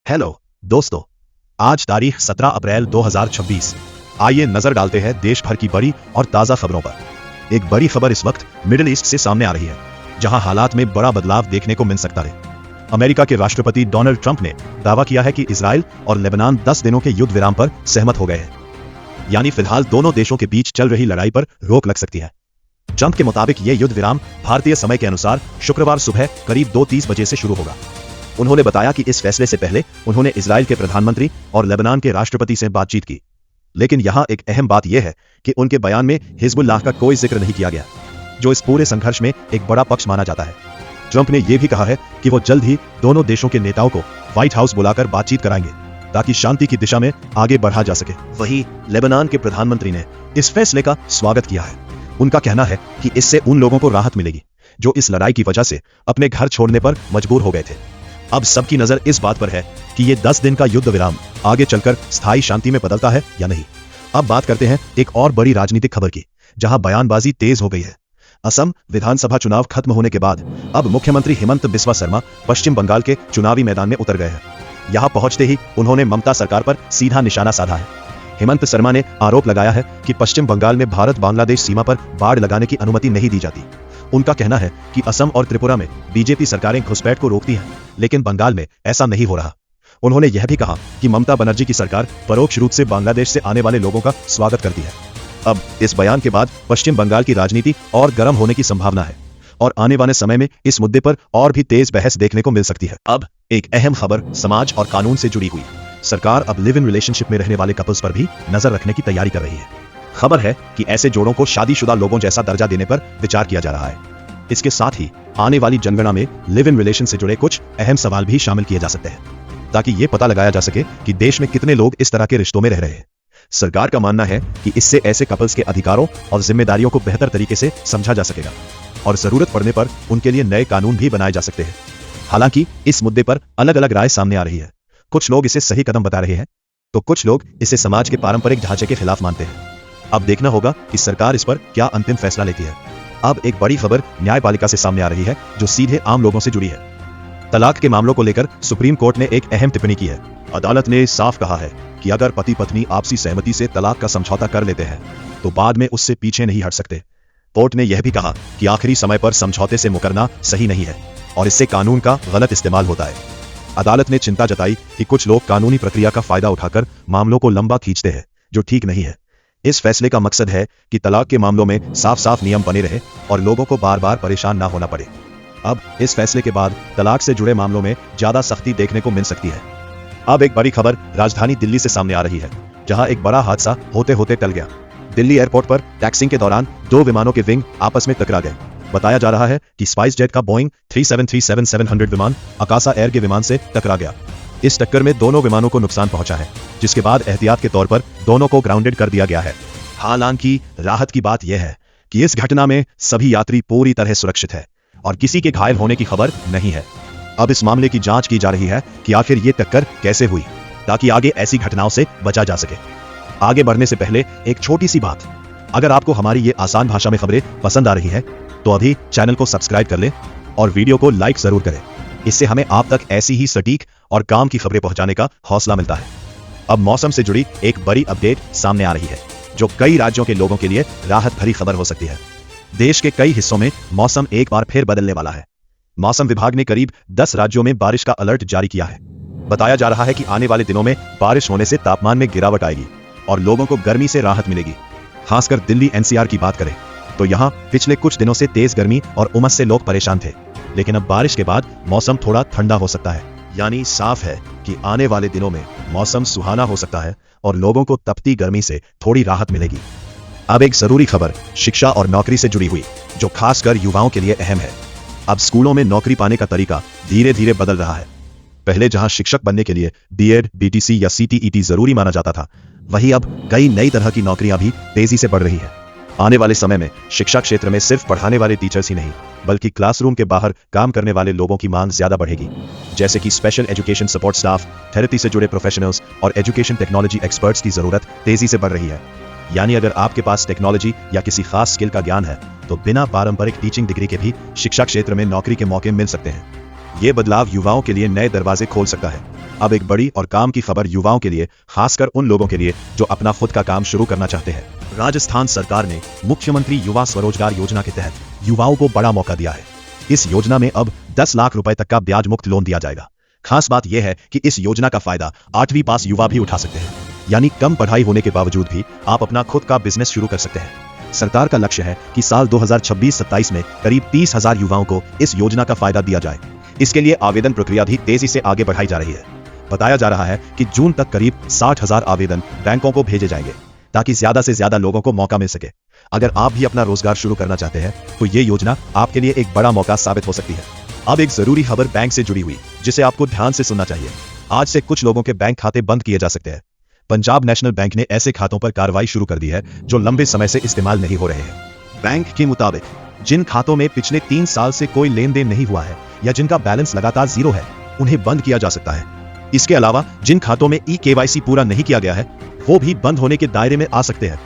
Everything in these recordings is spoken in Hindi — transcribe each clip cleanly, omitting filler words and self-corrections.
हेलो दोस्तों, आज तारीख 17 अप्रैल 2026। आइए नजर डालते हैं देश भर की बड़ी और ताजा खबरों पर। एक बड़ी खबर इस वक्त मिडिल ईस्ट से सामने आ रही है, जहां हालात में बड़ा बदलाव देखने को मिल सकता है। अमेरिका के राष्ट्रपति डोनाल्ड ट्रंप ने दावा किया है कि इजराइल और लेबनान 10 दिनों के युद्ध विराम पर सहमत हो गए हैं, यानी फिलहाल दोनों देशों के बीच चल रही लड़ाई पर रोक लग सकती है। ट्रंप के मुताबिक यह युद्ध विराम भारतीय समय के अनुसार शुक्रवार सुबह करीब 2:30 बजे से शुरू होगा। उन्होंने बताया कि इस फैसले से पहले उन्होंने इजराइल के प्रधानमंत्री और लेबनान के राष्ट्रपति से बातचीत की, लेकिन यहां एक अहम बात यह है कि उनके बयान में हिजबुल्लाह का कोई जिक्र नहीं किया गया, जो इस पूरे संघर्ष में एक बड़ा पक्ष माना जाता है। ट्रंप ने यह भी कहा है कि वो जल्द ही दोनों देशों के नेताओं को व्हाइट हाउस बुलाकर बातचीत कराएंगे, ताकि शांति की दिशा में आगे बढ़ा जा सके। वहीं लेबनान के प्रधानमंत्री ने इस फैसले का स्वागत किया है। उनका कहना है कि इससे उन लोगों को राहत मिलेगी जो इस लड़ाई की वजह से अपने घर छोड़ने पर मजबूर हो गए थे। अब सबकी नजर इस बात पर है कि ये 10 दिन का युद्ध विराम आगे चलकर स्थायी शांति में बदलता है या नहीं। अब बात करते हैं एक और बड़ी राजनीतिक खबर की, जहां बयानबाजी तेज हो गई है। असम विधानसभा चुनाव खत्म होने के बाद अब मुख्यमंत्री हिमंत बिस्वा शर्मा पश्चिम बंगाल के चुनावी मैदान में उतर गए हैं। यहां पहुंचते ही उन्होंने ममता सरकार पर सीधा निशाना साधा है। हिमंत शर्मा ने आरोप लगाया है कि पश्चिम बंगाल में भारत बांग्लादेश सीमा पर बाड़ लगाने की अनुमति नहीं दी जाती। उनका कहना है कि असम और त्रिपुरा में बीजेपी सरकारें घुसपैठ को रोकती हैं, लेकिन बंगाल में ऐसा नहीं हो रहा। उन्होंने यह भी कहा कि ममता बनर्जी की सरकार परोक्ष रूप से बांग्लादेश से आने वाले लोगों का स्वागत करती है। अब इस बयान के बाद पश्चिम बंगाल की राजनीति और गर्म होने की संभावना है और आने वाले समय में इस मुद्दे पर और भी तेज बहस देखने को मिल सकती है। अब एक अहम खबर समाज और कानून से जुड़ी हुई। सरकार अब लिव इन रिलेशनशिप में रहने वाले कपल्स पर भी नजर रखने की तैयारी कर रही है। खबर है कि ऐसे जोड़ों को शादीशुदा लोगों जैसा दर्जा देने पर विचार किया जा रहा है। इसके साथ ही आने वाली जनगणना में लिव इन रिलेशन से जुड़े कुछ अहम सवाल भी शामिल किए जा सकते हैं, ताकि यह पता लगाया जा सके कि देश में कितने लोग इस तरह के रिश्तों में रह रहे हैं। सरकार का मानना है कि इससे ऐसे कपल्स के अधिकारों और जिम्मेदारियों को बेहतर तरीके से समझा जा सकेगा और जरूरत पड़ने पर उनके लिए नए कानून भी बनाए जा सकते हैं। हालांकि इस मुद्दे पर अलग अलग राय सामने आ रही है। कुछ लोग इसे सही कदम बता रहे हैं, तो कुछ लोग इसे समाज के पारंपरिक ढांचे के खिलाफ मानते हैं। अब देखना होगा कि सरकार इस पर क्या अंतिम फैसला लेती है। अब एक बड़ी खबर न्यायपालिका से सामने आ रही है, जो सीधे आम लोगों से जुड़ी है। तलाक के मामलों को लेकर सुप्रीम कोर्ट ने एक अहम टिप्पणी की है। अदालत ने साफ कहा है कि अगर पति पत्नी आपसी सहमति से तलाक का समझौता कर लेते हैं, तो बाद में उससे पीछे नहीं हट सकते। कोर्ट ने यह भी कहा कि आखिरी समय पर समझौते से मुकरना सही नहीं है और इससे कानून का गलत इस्तेमाल होता है। अदालत ने चिंता जताई कि कुछ लोग कानूनी प्रक्रिया का फायदा उठाकर मामलों को लंबा खींचते हैं, जो ठीक नहीं है। इस फैसले का मकसद है कि तलाक के मामलों में साफ साफ नियम बने रहे और लोगों को बार बार परेशान ना होना पड़े। अब इस फैसले के बाद तलाक से जुड़े मामलों में ज्यादा सख्ती देखने को मिल सकती है। अब एक बड़ी खबर राजधानी दिल्ली से सामने आ रही है, जहां एक बड़ा हादसा होते होते टल गया। दिल्ली एयरपोर्ट पर टैक्सिंग के दौरान 2 विमानों के विंग आपस में टकरा गए। बताया जा रहा है कि स्पाइस जेट का बोइंग 3737-700 विमान अकासा एयर के विमान से टकरा गया। इस टक्कर में दोनों विमानों को नुकसान पहुंचा है, जिसके बाद एहतियात के तौर पर दोनों को ग्राउंडेड कर दिया गया है। हालांकि राहत की बात यह है कि इस घटना में सभी यात्री पूरी तरह सुरक्षित है और किसी के घायल होने की खबर नहीं है। अब इस मामले की जांच की जा रही है कि आखिर ये टक्कर कैसे हुई, ताकि आगे ऐसी घटनाओं से बचा जा सके। आगे बढ़ने से पहले एक छोटी सी बात, अगर आपको हमारी ये आसान भाषा में खबरें पसंद आ रही है, तो अभी चैनल को सब्सक्राइब कर लें और वीडियो को लाइक जरूर करें। इससे हमें आप तक ऐसी ही सटीक और काम की खबरें पहुंचाने का हौसला मिलता है। अब मौसम से जुड़ी एक बड़ी अपडेट सामने आ रही है, जो कई राज्यों के लोगों के लिए राहत भरी खबर हो सकती है। देश के कई हिस्सों में मौसम एक बार फिर बदलने वाला है। मौसम विभाग ने करीब 10 राज्यों में बारिश का अलर्ट जारी किया है। बताया जा रहा है कि आने वाले दिनों में बारिश होने से तापमान में गिरावट आएगी और लोगों को गर्मी से राहत मिलेगी। खासकर दिल्ली एनसीआर की बात करें तो यहाँ पिछले कुछ दिनों से तेज गर्मी और उमस से लोग परेशान थे, लेकिन अब बारिश के बाद मौसम थोड़ा ठंडा हो सकता है। यानी साफ है कि आने वाले दिनों में मौसम सुहाना हो सकता है और लोगों को तपती गर्मी से थोड़ी राहत मिलेगी। अब एक जरूरी खबर शिक्षा और नौकरी से जुड़ी हुई, जो खासकर युवाओं के लिए अहम है। अब स्कूलों में नौकरी पाने का तरीका धीरे धीरे बदल रहा है। पहले जहां शिक्षक बनने के लिए बीएड, बीटीसी या सीटीईटी जरूरी माना जाता था, वहीं अब कई नई तरह की नौकरियां भी तेजी से बढ़ रही है। आने वाले समय में शिक्षा क्षेत्र में सिर्फ पढ़ाने वाले टीचर्स ही नहीं, बल्कि क्लासरूम के बाहर काम करने वाले लोगों की मांग ज्यादा बढ़ेगी, जैसे कि special education support staff, therapy से जुड़े प्रोफेशनल्स और एजुकेशन टेक्नोलॉजी एक्सपर्ट्स की जरूरत तेजी से बढ़ रही है। यानी अगर आपके पास टेक्नोलॉजी या किसी खास स्किल का ज्ञान है, तो बिना पारंपरिक टीचिंग डिग्री के भी शिक्षा क्षेत्र में नौकरी के मौके मिल सकते हैं। ये बदलाव युवाओं के लिए नए दरवाजे खोल सकता है। अब एक बड़ी और काम की खबर युवाओं के लिए, खासकर उन लोगों के लिए जो अपना खुद का काम शुरू करना चाहते हैं। राजस्थान सरकार ने मुख्यमंत्री युवा स्वरोजगार योजना के तहत युवाओं को बड़ा मौका दिया है। इस योजना में अब 10 लाख रुपए तक का ब्याज मुक्त लोन दिया जाएगा। खास बात यह है कि इस योजना का फायदा 8वीं पास युवा भी उठा सकते हैं, यानी कम पढ़ाई होने के बावजूद भी आप अपना खुद का बिजनेस शुरू कर सकते हैं। सरकार का लक्ष्य है कि साल 2026-27 में करीब 30,000 युवाओं को इस योजना का फायदा दिया जाए। इसके लिए आवेदन प्रक्रिया भी तेजी से आगे बढ़ाई जा रही है। बताया जा रहा है कि जून तक करीब 60,000 आवेदन बैंकों को भेजे जाएंगे, ताकि ज्यादा से ज्यादा लोगों को मौका मिल सके। अगर आप भी अपना रोजगार शुरू करना चाहते हैं तो ये योजना आपके लिए एक बड़ा मौका साबित हो सकती है। अब एक जरूरी खबर बैंक से जुड़ी हुई, जिसे आपको ध्यान से सुनना चाहिए। आज से कुछ लोगों के बैंक खाते बंद किए जा सकते हैं। पंजाब नेशनल बैंक ने ऐसे खातों पर कार्रवाई शुरू कर दी है जो लंबे समय से इस्तेमाल नहीं हो रहे हैं। बैंक के मुताबिक जिन खातों में पिछले 3 साल से कोई लेन देन नहीं हुआ है या जिनका बैलेंस लगातार 0 है, उन्हें बंद किया जा सकता है। इसके अलावा जिन खातों में KYC पूरा नहीं किया गया है, वो भी बंद होने के दायरे में आ सकते हैं।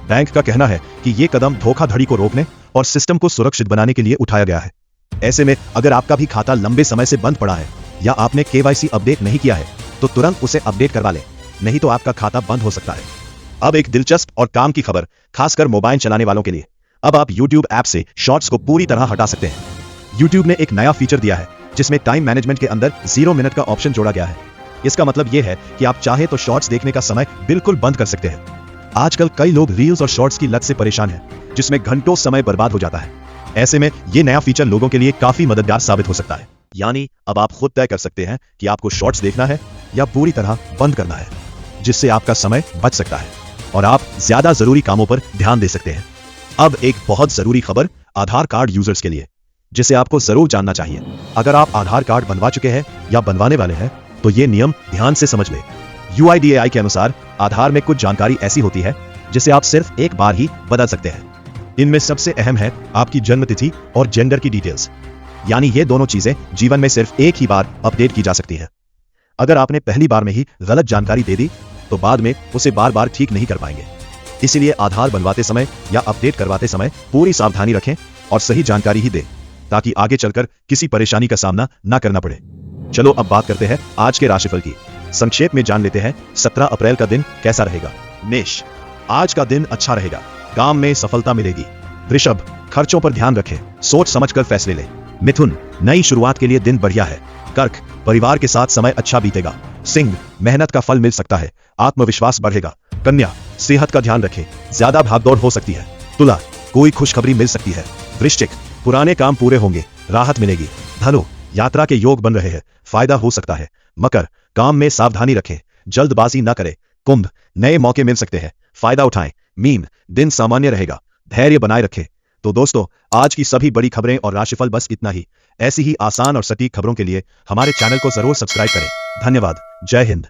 बैंक का कहना है कि ये कदम धोखाधड़ी को रोकने और सिस्टम को सुरक्षित बनाने के लिए उठाया गया है। ऐसे में अगर आपका भी खाता लंबे समय से बंद पड़ा है या आपने KYC अपडेट नहीं किया है, तो तुरंत उसे अपडेट करवा लें, नहीं तो आपका खाता बंद हो सकता है। अब एक दिलचस्प और काम की खबर, खासकर मोबाइल चलाने वालों के लिए। अब आप YouTube ऐप से शॉर्ट्स को पूरी तरह हटा सकते हैं। YouTube ने एक नया फीचर दिया है जिसमें टाइम मैनेजमेंट के अंदर 0 मिनट का ऑप्शन जोड़ा गया है। इसका मतलब यह है कि आप चाहे तो शॉर्ट्स देखने का समय बिल्कुल बंद कर सकते हैं। आजकल कई लोग रील्स और शॉर्ट्स की लत से परेशान हैं, जिसमें घंटों समय बर्बाद हो जाता है। ऐसे में यह नया फीचर लोगों के लिए काफी मददगार साबित हो सकता है। यानी अब आप खुद तय कर सकते हैं कि आपको शॉर्ट्स देखना है या पूरी तरह बंद करना है, जिससे आपका समय बच सकता है और आप ज्यादा जरूरी कामों पर ध्यान दे सकते हैं। अब एक बहुत जरूरी खबर आधार कार्ड यूजर्स के लिए, जिसे आपको जरूर जानना चाहिए। अगर आप आधार कार्ड बनवा चुके हैं या बनवाने वाले हैं तो ये नियम ध्यान से समझ लें। UIDAI के अनुसार आधार में कुछ जानकारी ऐसी होती है जिसे आप सिर्फ एक बार ही बदल सकते हैं। इनमें सबसे अहम है आपकी जन्म तिथि और जेंडर की डिटेल्स, यानी ये दोनों चीजें जीवन में सिर्फ एक ही बार अपडेट की जा सकती है। अगर आपने पहली बार में ही गलत जानकारी दे दी तो बाद में उसे बार बार ठीक नहीं कर पाएंगे। इसीलिए आधार बनवाते समय या अपडेट करवाते समय पूरी सावधानी रखें और सही जानकारी ही दें, ताकि आगे चलकर किसी परेशानी का सामना ना करना पड़े। चलो अब बात करते हैं आज के राशिफल की। संक्षेप में जान लेते हैं 17 अप्रैल का दिन कैसा रहेगा। मेष, आज का दिन अच्छा रहेगा, काम में सफलता मिलेगी। वृषभ, खर्चों पर ध्यान रखें, सोच समझकर फैसले लें। मिथुन, नई शुरुआत के लिए दिन बढ़िया है। कर्क, परिवार के साथ समय अच्छा बीतेगा। सिंह, मेहनत का फल मिल सकता है, आत्मविश्वास बढ़ेगा। कन्या, सेहत का ध्यान रखें, ज्यादा भागदौड़ हो सकती है। तुला, कोई खुशखबरी मिल सकती है। वृश्चिक, पुराने काम पूरे होंगे, राहत मिलेगी। धनु, यात्रा के योग बन रहे हैं, फायदा हो सकता है। मकर, काम में सावधानी रखें, जल्दबाजी न करें। कुंभ, नए मौके मिल सकते हैं, फायदा उठाएं। मीन, दिन सामान्य रहेगा, धैर्य बनाए रखें। तो दोस्तों, आज की सभी बड़ी खबरें और राशिफल बस इतना ही। ऐसी ही आसान और सटीक खबरों के लिए हमारे चैनल को जरूर सब्सक्राइब करें। धन्यवाद। जय हिंद।